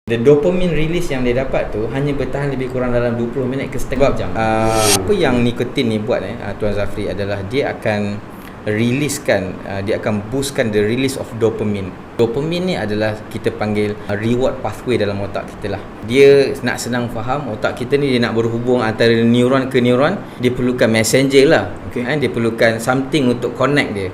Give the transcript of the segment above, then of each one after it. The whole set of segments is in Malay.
The dopamine release yang dia dapat tu hanya bertahan lebih kurang dalam 20 minit ke setengah jam. Apa yang nikotin ni buat Tuan Zafri adalah dia akan releasekan, dia akan boostkan the release of dopamine. Dopamine ni adalah kita panggil reward pathway dalam otak kita lah. Dia nak senang faham, otak kita ni dia nak berhubung antara neuron ke neuron, dia perlukan messenger lah. Dia perlukan something untuk connect dia.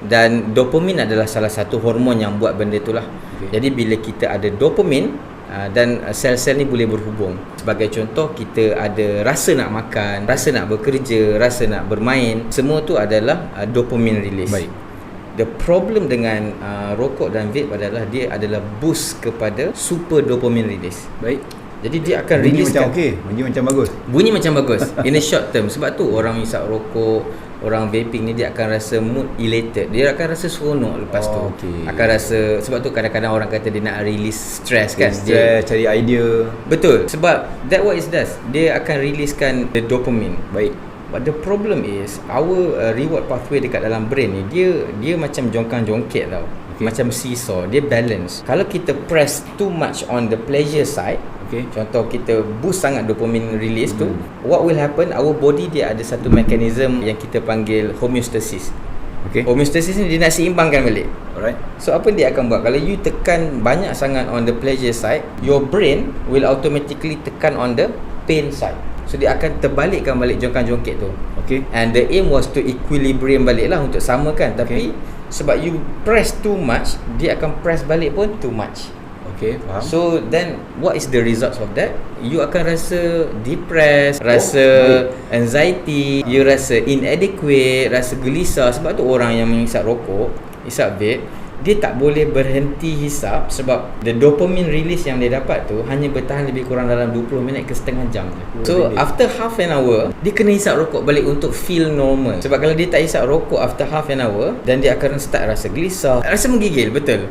Dan dopamine adalah salah satu hormon yang buat benda tu lah. Jadi bila kita ada dopamine, dan sel-sel ni boleh berhubung. Sebagai contoh, kita ada rasa nak makan, rasa nak bekerja, rasa nak bermain, semua tu adalah dopamine release. Baik. The problem dengan rokok dan vape adalah dia adalah boost kepada super dopamine release. Baik. Jadi dia akan release macam bunyi macam bagus. Bunyi macam bagus in a short term. Sebab tu orang hisap rokok, orang vaping ni dia akan rasa mood elated. Dia akan rasa seronok lepas tu. Akan rasa, sebab tu kadang-kadang orang kata dia nak release stress kan. Dia cari idea. Betul. Sebab that what it does. Dia akan releasekan the dopamine. Baik. But the problem is our reward pathway dekat dalam brain ni dia macam jongkang-jongkit tau. Macam seesaw, dia balance. Kalau kita press too much on the pleasure side, contoh kita boost sangat dopamine release tu, what will happen, our body dia ada satu mekanism yang kita panggil homeostasis. Homeostasis ni dia nak seimbangkan balik. Alright. So apa dia akan buat, kalau you tekan banyak sangat on the pleasure side, your brain will automatically tekan on the pain side. So dia akan terbalikkan balik jongkang-jongkit tu. And the aim was to equilibrium balik lah, untuk samakan. Tapi sebab you press too much, dia akan press balik pun too much. Faham. So then what is the results of that? You akan rasa depressed, rasa anxiety, you rasa inadequate, rasa gelisah. Sebab tu orang yang menghisap rokok, hisap vape, dia tak boleh berhenti hisap sebab the dopamine release yang dia dapat tu hanya bertahan lebih kurang dalam 20 minit ke setengah jam je. So after half an hour, dia kena hisap rokok balik untuk feel normal. Sebab kalau dia tak hisap rokok after half an hour, dan dia akan start rasa gelisah, rasa menggigil, betul.